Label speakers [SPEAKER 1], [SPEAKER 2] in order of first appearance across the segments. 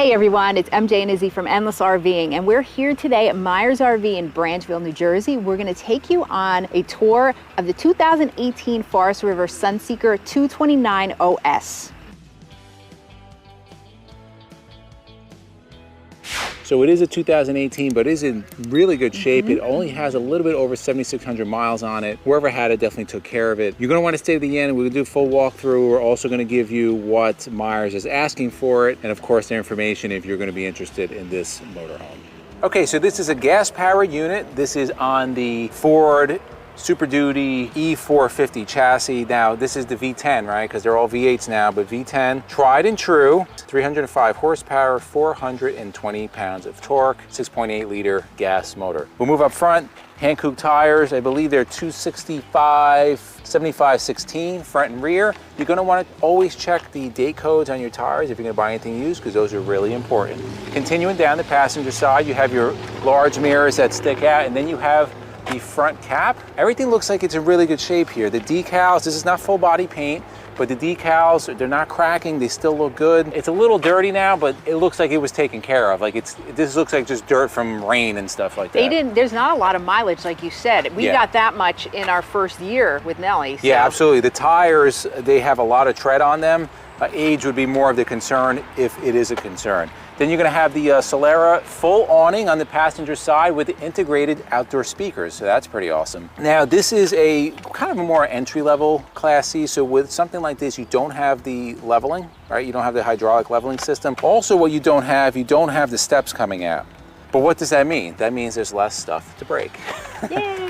[SPEAKER 1] Hey everyone, it's MJ and Izzy from Endless RVing, and we're here today at Meyers RV in Branchville, New Jersey. We're going to take you on a tour of the 2018 Forest River Sunseeker 229 OS.
[SPEAKER 2] So it is a 2018, but it is in really good shape. It only has a little bit over 7,600 miles on it. Whoever had it definitely took care of it. You're going to want to stay to the end. We're going to do a full walkthrough. We're also going to give you what Meyers is asking for it, and of course their information if you're going to be interested in this motorhome. Okay, so this is a gas-powered unit. This is on the Ford Super Duty E450 chassis. Now this is the V10, right? Because they're all V8s now, but V10, tried and true, 305 horsepower, 420 pounds of torque, 6.8 liter gas motor. We'll move up front. Hankook tires, I believe they're 265, 75/16 front and rear. You're going to want to always check the date codes on your tires if you're going to buy anything used, because those are really important. Continuing down the passenger side, you have your large mirrors that stick out, and then you have the front cap. Everything looks like it's in really good shape here. The decals, this is not full body paint, but the decals, they're not cracking, they still look good. It's a little dirty now, but it looks like it was taken care of. Like this looks like just dirt from rain and stuff like that.
[SPEAKER 1] There's not a lot of mileage, like you said. We got that much in our first year with Nelly. So.
[SPEAKER 2] Yeah, absolutely. The tires, they have a lot of tread on them. Age would be more of the concern if it is a concern. Then you're going to have the Solera full awning on the passenger side with the integrated outdoor speakers, so that's pretty awesome. Now this is a kind of a more entry-level Class C, so with something like this you don't have the leveling, right? You don't have the hydraulic leveling system. Also what you don't have the steps coming out. But what does that mean? That means there's less stuff to break,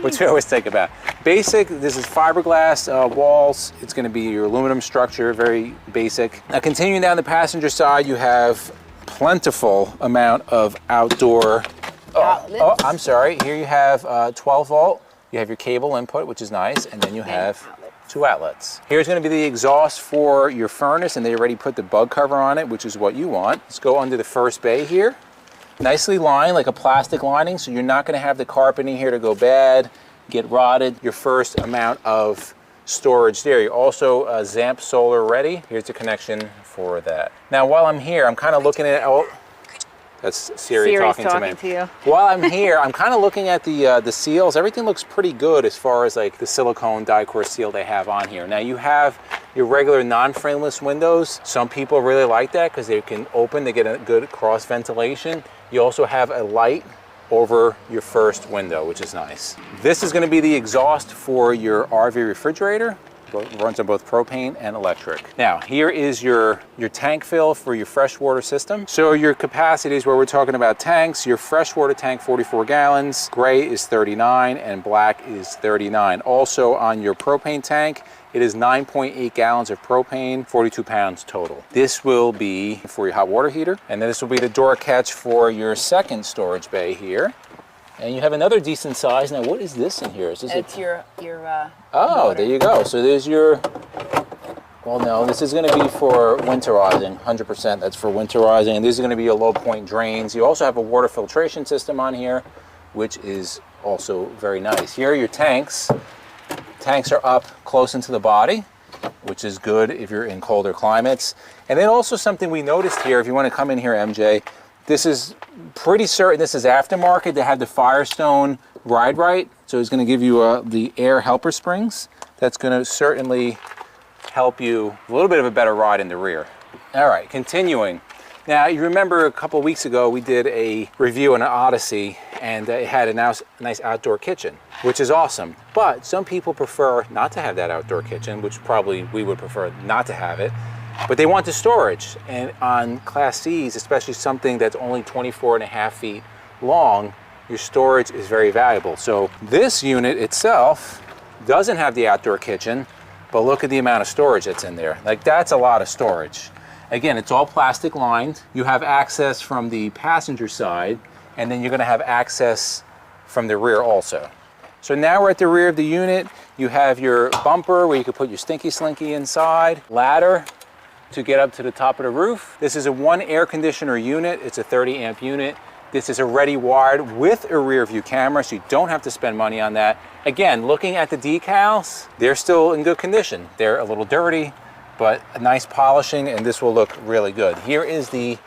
[SPEAKER 2] which we always think about. Basic, this is fiberglass walls. It's going to be your aluminum structure, very basic. Now continuing down the passenger side, you have plentiful amount of outdoor I'm sorry, here you have 12 volt, you have your cable input, which is nice, and then you have two outlets. Here's going to be the exhaust for your furnace, and they already put the bug cover on it, which is what you want. Let's go under the first bay here. Nicely lined, like a plastic lining, so you're not going to have the carpeting here to go bad, get rotted. Your first amount of storage there. You're also ZAMP solar ready. Here's the connection for that. Now while I'm here, I'm kind of looking at, oh, that's Siri talking to you. While I'm here, I'm kind of looking at the seals. Everything looks pretty good as far as like the silicone die-core seal they have on here. Now you have your regular non-frameless windows. Some people really like that because they can open, they get a good cross ventilation. You also have a light over your first window, which is nice. This is going to be the exhaust for your RV refrigerator. It runs on both propane and electric. Now, here is your tank fill for your freshwater system. So your capacities where we're talking about tanks, your freshwater tank, 44 gallons, gray is 39, and black is 39. Also on your propane tank, it is 9.8 gallons of propane, 42 pounds total. This will be for your hot water heater, and then this will be the door catch for your second storage bay here. And you have another decent size. Now, what is this in here? Is this
[SPEAKER 1] it's your
[SPEAKER 2] oh,
[SPEAKER 1] motor.
[SPEAKER 2] There you go. So there's your, well, no, this is going to be for winterizing, 100%. That's for winterizing. And these are going to be your low point drains. You also have a water filtration system on here, which is also very nice. Here are your tanks. Tanks are up close into the body, which is good if you're in colder climates. And then also something we noticed here, if you want to come in here, MJ, this is pretty certain this is aftermarket. They have the Firestone ride right, so it's going to give you the air helper springs. That's going to certainly help you a little bit of a better ride in the rear. All right, continuing. Now, you remember a couple weeks ago we did a review on an Odyssey, and it had a nice outdoor kitchen, which is awesome. But some people prefer not to have that outdoor kitchen, which probably we would prefer not to have it. But they want the storage, and on Class C's, especially something that's only 24.5 feet long, your storage is very valuable. So this unit itself doesn't have the outdoor kitchen, but look at the amount of storage that's in there. Like, that's a lot of storage. Again, it's all plastic lined. You have access from the passenger side, and then you're going to have access from the rear also. So now we're at the rear of the unit. You have your bumper where you can put your Stinky Slinky inside, ladder to get up to the top of the roof. This is a one air conditioner unit. It's a 30 amp unit. This is already wired with a rear view camera, so you don't have to spend money on that. Again, looking at the decals, they're still in good condition. They're a little dirty, but a nice polishing, and this will look really good. Here is the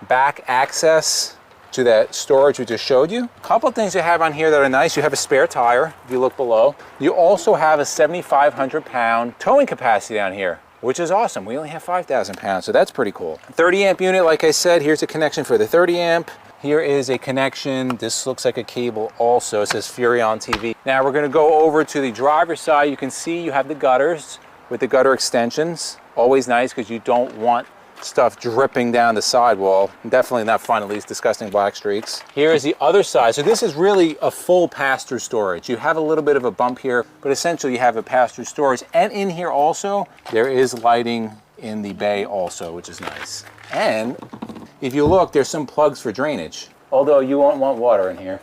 [SPEAKER 2] back access to that storage we just showed you. A couple things you have on here that are nice. You have a spare tire, if you look below. You also have a 7,500 pound towing capacity down here, which is awesome. We only have 5,000 pounds, so that's pretty cool. 30 amp unit, like I said, here's a connection for the 30 amp. Here is a connection. This looks like a cable also. It says Furion TV. Now we're gonna go over to the driver's side. You can see you have the gutters with the gutter extensions. Always nice because you don't want stuff dripping down the sidewall. Definitely not fun, at least disgusting black streaks. Here is the other side. So this is really a full pass-through storage. You have a little bit of a bump here, but essentially you have a pass-through storage. And in here also, there is lighting in the bay also, which is nice. And if you look, there's some plugs for drainage. Although you won't want water in here.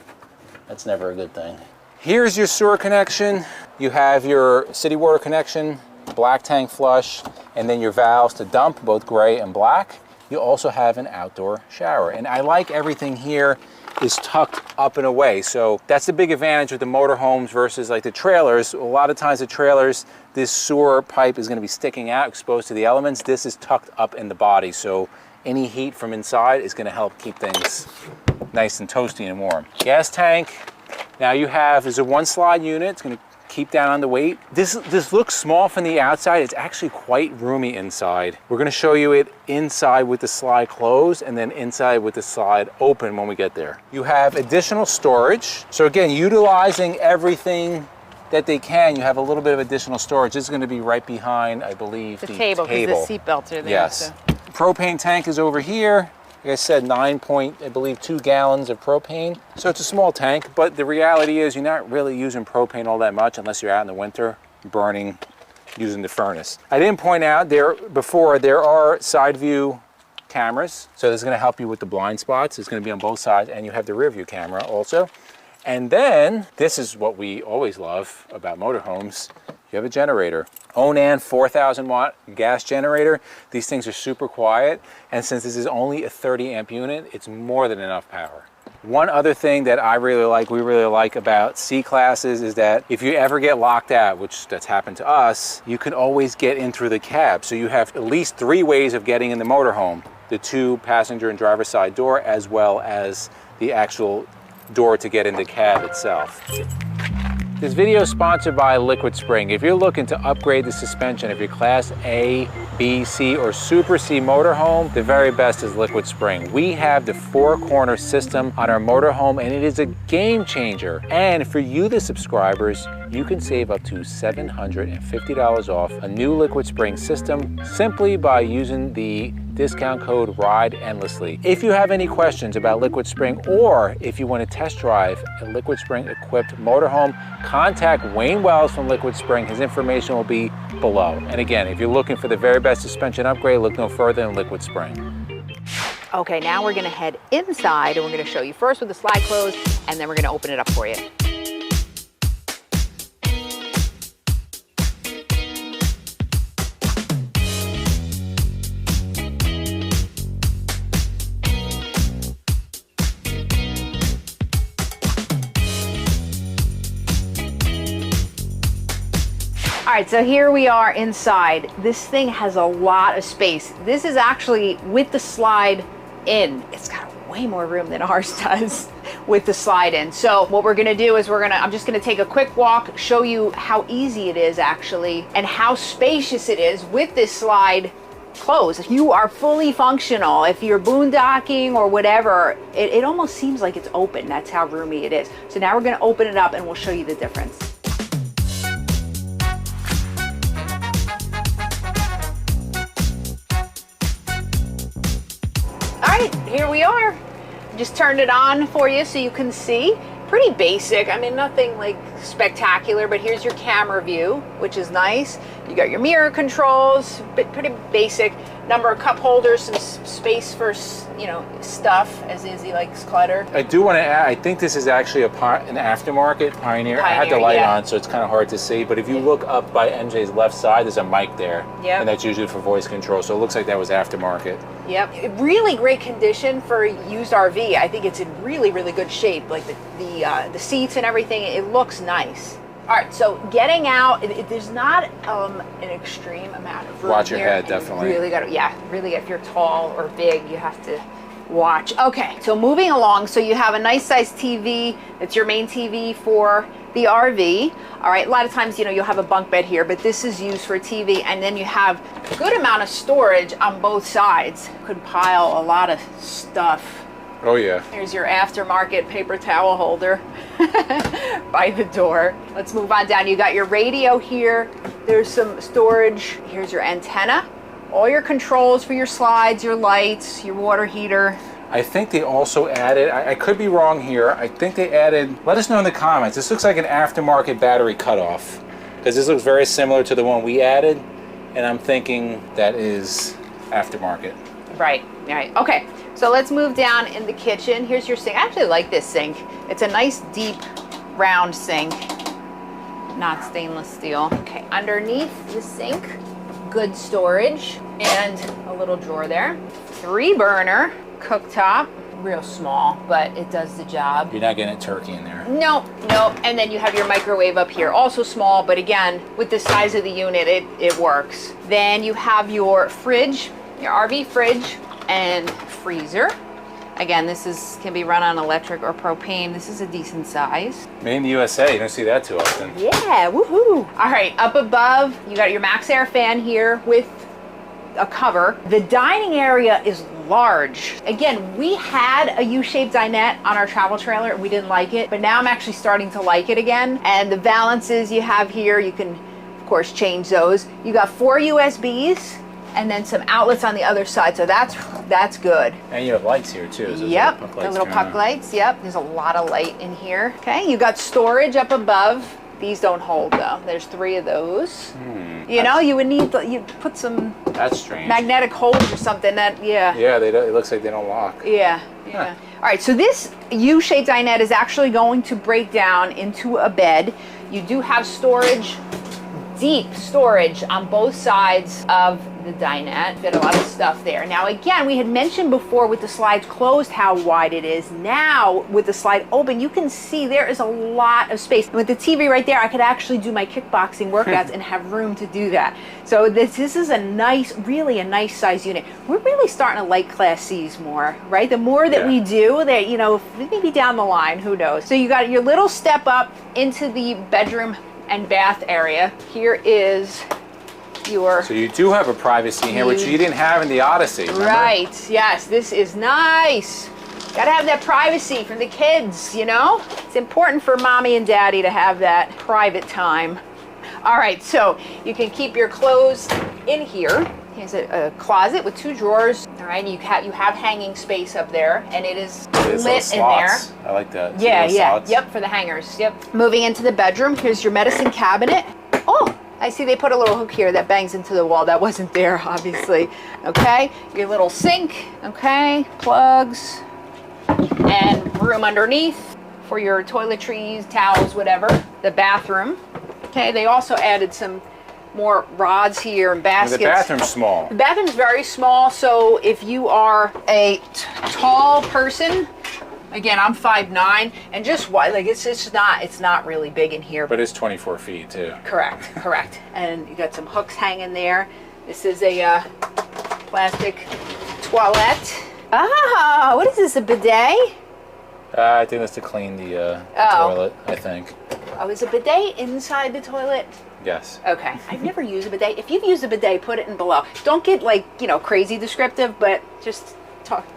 [SPEAKER 2] That's never a good thing. Here's your sewer connection. You have your city water connection, black tank flush, and then your valves to dump, both gray and black. You also have an outdoor shower. And I like everything here is tucked up and away. So that's the big advantage with the motorhomes versus like the trailers. A lot of times the trailers, this sewer pipe is gonna be sticking out, exposed to the elements. This is tucked up in the body. So any heat from inside is gonna help keep things nice and toasty and warm. Gas tank. Now you have, is a one slide unit. It's gonna keep down on the weight. This looks small from the outside. It's actually quite roomy inside. We're gonna show you it inside with the slide closed and then inside with the slide open when we get there. You have additional storage. So again, utilizing everything that they can, you have a little bit of additional storage. This is gonna be right behind, I believe, the table.
[SPEAKER 1] Because the seat belts are there.
[SPEAKER 2] Yes.
[SPEAKER 1] So.
[SPEAKER 2] Propane tank is over here. Like I said, 9.2 gallons of propane. So it's a small tank, but the reality is you're not really using propane all that much unless you're out in the winter burning, using the furnace. I didn't point out there before, there are side view cameras. So this is gonna help you with the blind spots. It's gonna be on both sides, and you have the rear view camera also. And then, this is what we always love about motorhomes. You have a generator. Onan 4,000 watt gas generator. These things are super quiet. And since this is only a 30 amp unit, it's more than enough power. One other thing that I really like, we really like about C classes is that if you ever get locked out, which that's happened to us, you can always get in through the cab. So you have at least 3 ways of getting in the motorhome. The 2 passenger and driver side door, as well as the actual door to get in the cab itself. This video is sponsored by Liquid Spring. If you're looking to upgrade the suspension of your Class A, B, C, or Super C motorhome, the very best is Liquid Spring. We have the 4-corner system on our motorhome, and it is a game changer. And for you, the subscribers, you can save up to $750 off a new Liquid Spring system simply by using the discount code RIDE ENDLESSLY. If you have any questions about Liquid Spring, or if you want to test drive a Liquid Spring equipped motorhome, contact Wayne Wells from Liquid Spring. His information will be below. And again, if you're looking for the very best suspension upgrade, look no further than Liquid Spring.
[SPEAKER 1] Okay, now we're gonna head inside and we're gonna show you first with the slide closed, and then we're gonna open it up for you. All right, so here we are inside. This thing has a lot of space. This is actually with the slide in. It's got way more room than ours does with the slide in. So what we're gonna do is I'm just gonna take a quick walk, show you how easy it is actually, and how spacious it is with this slide closed. You are fully functional. If you're boondocking or whatever, it almost seems like it's open. That's how roomy it is. So now we're gonna open it up and we'll show you the difference. Here we are. Just turned it on for you so you can see. Pretty basic. I mean, nothing like spectacular, but here's your camera view, which is nice. You got your mirror controls, but pretty basic. Number of cup holders, some space for, you know, stuff, as Izzy likes clutter.
[SPEAKER 2] I do want to add, I think this is actually an aftermarket Pioneer. I had the light on, so it's kind of hard to see, but if you look up by MJ's left side, there's a mic there.
[SPEAKER 1] Yep.
[SPEAKER 2] And that's usually for voice control, so it looks like that was aftermarket.
[SPEAKER 1] Yep. Really great condition for a used RV. I think it's in really, really good shape. Like the seats and everything, it looks nice. All right, so getting out, there's not an extreme amount of room.
[SPEAKER 2] Watch your
[SPEAKER 1] here.
[SPEAKER 2] head, definitely.
[SPEAKER 1] You really got to, yeah, really, if you're tall or big, you have to watch. Okay, so moving along, so you have a nice sized TV. It's your main TV for the RV. All right, a lot of times, you know, you'll have a bunk bed here, but this is used for TV, and then you have a good amount of storage on both sides. Could pile a lot of stuff.
[SPEAKER 2] Oh yeah.
[SPEAKER 1] Here's your aftermarket paper towel holder by the door. Let's move on down. You got your radio here. There's some storage. Here's your antenna. All your controls for your slides, your lights, your water heater.
[SPEAKER 2] I think they also added, I could be wrong here, I think they added, let us know in the comments, this looks like an aftermarket battery cutoff, because this looks very similar to the one we added, and I'm thinking that is aftermarket.
[SPEAKER 1] Right, right. Okay, so let's move down in the kitchen. Here's your sink. I actually like this sink. It's a nice deep round sink, not stainless steel. Okay, underneath the sink, good storage and a little drawer there. 3-burner cooktop, real small, but it does the job.
[SPEAKER 2] You're not getting a turkey in there.
[SPEAKER 1] No, no. And then you have your microwave up here, also small, but again, with the size of the unit, it works. Then you have your fridge, your RV fridge and freezer. Again, this can be run on electric or propane. This is a decent size.
[SPEAKER 2] Made in the USA, you don't see that too often.
[SPEAKER 1] Yeah, woohoo. All right, up above, you got your Max Air fan here with a cover. The dining area is large. Again, we had a U-shaped dinette on our travel trailer and we didn't like it, but now I'm actually starting to like it again. And the valances you have here, you can of course change those. You got 4 USBs and then some outlets on the other side, so that's good.
[SPEAKER 2] And you have lights here too. So
[SPEAKER 1] yep, the little puck lights. Yep, there's a lot of light in here. Okay, you got storage up above. These don't hold though. There's 3 of those. You know, you would need you put some.
[SPEAKER 2] That's strange.
[SPEAKER 1] Magnetic holes or something. That yeah.
[SPEAKER 2] Yeah, it looks like they don't lock.
[SPEAKER 1] Yeah, yeah. Huh. All right, so this U-shaped dinette is actually going to break down into a bed. You do have storage, deep storage on both sides of the dinette. Fit a lot of stuff there. Now again, we had mentioned before with the slides closed how wide it is. Now with the slide open, you can see there is a lot of space. And with the TV right there, I could actually do my kickboxing workouts and have room to do that. So this is a nice, really a nice size unit. We're really starting to like Class C's more, right? The more that we do, that, you know, maybe down the line, who knows? So you got your little step up into the bedroom and bath area. Here is your...
[SPEAKER 2] So you do have a privacy here, which you didn't have in the Odyssey, remember?
[SPEAKER 1] Right, yes, this is nice. Gotta have that privacy from the kids, you know? It's important for mommy and daddy to have that private time. All right, so you can keep your clothes in here. Here's a closet with 2 drawers. All right, you have hanging space up there, and it is lit in there.
[SPEAKER 2] I like that.
[SPEAKER 1] Yeah, yeah. Slots. Yep, for the hangers. Yep. Moving into the bedroom, here's your medicine cabinet. Oh, I see they put a little hook here that bangs into the wall. That wasn't there, obviously. Okay, your little sink. Okay, plugs, and room underneath for your toiletries, towels, whatever. The bathroom. Okay, they also added some more rods here and baskets.
[SPEAKER 2] The bathroom's small.
[SPEAKER 1] The bathroom's very small, so if you are a tall person, again, I'm 5'9", and just like it's not really big in here.
[SPEAKER 2] But it's 24 feet too.
[SPEAKER 1] Correct, correct. And you got some hooks hanging there. This is a plastic toilet. Ah, what is this? A bidet?
[SPEAKER 2] I think that's to clean the toilet. I think.
[SPEAKER 1] Oh, is a bidet inside the toilet?
[SPEAKER 2] Yes.
[SPEAKER 1] Okay. I've never used a bidet. If you've used a bidet, put it in below. Don't get like, you know, crazy descriptive, but just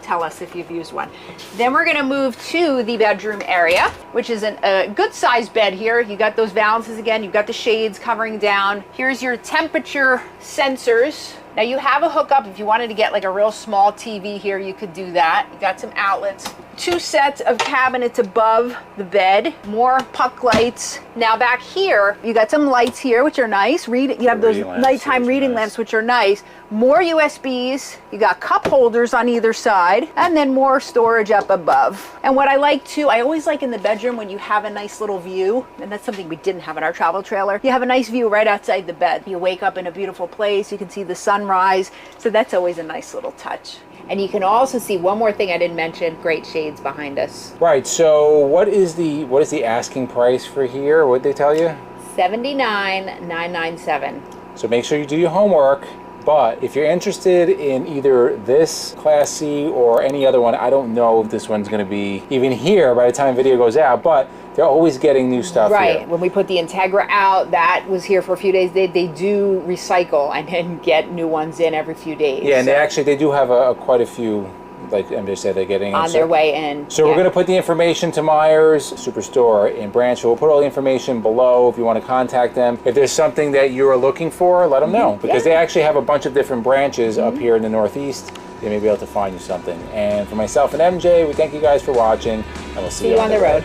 [SPEAKER 1] tell us if you've used one. Then we're going to move to the bedroom area, which is a good sized bed here. You got those valances again. You've got the shades covering down. Here's your temperature sensors. Now you have a hookup. If you wanted to get like a real small TV here, you could do that. You got some outlets. 2 sets of cabinets above the bed. More puck lights. Now back here, you got some lights here, which are nice. You have those nighttime reading lamps, which are nice. More USBs. You got cup holders on either side, and then more storage up above. And what I like too, I always like in the bedroom when you have a nice little view, and that's something we didn't have in our travel trailer. You have a nice view right outside the bed. You wake up in a beautiful place. You can see the sunrise. So that's always a nice little touch. And you can also see one more thing I didn't mention, great shades behind us.
[SPEAKER 2] Right, so what is the asking price for here? What did they tell you?
[SPEAKER 1] $79,997.
[SPEAKER 2] So make sure you do your homework. But if you're interested in either this Class C or any other one, I don't know if this one's going to be even here by the time the video goes out, but they're always getting new stuff
[SPEAKER 1] right.
[SPEAKER 2] here.
[SPEAKER 1] When we put the Integra out, that was here for a few days. They do recycle and then get new ones in every few days.
[SPEAKER 2] Yeah, and they do have quite a few, like MJ said, they're getting
[SPEAKER 1] on their way in.
[SPEAKER 2] So we're going to put the information to Meyers Superstore in Branchville. We'll put all the information below if you want to contact them. If there's something that you're looking for, let them know, because they actually have a bunch of different branches up here in the Northeast. They may be able to find you something. And for myself and MJ, we thank you guys for watching, and we'll see you on the road.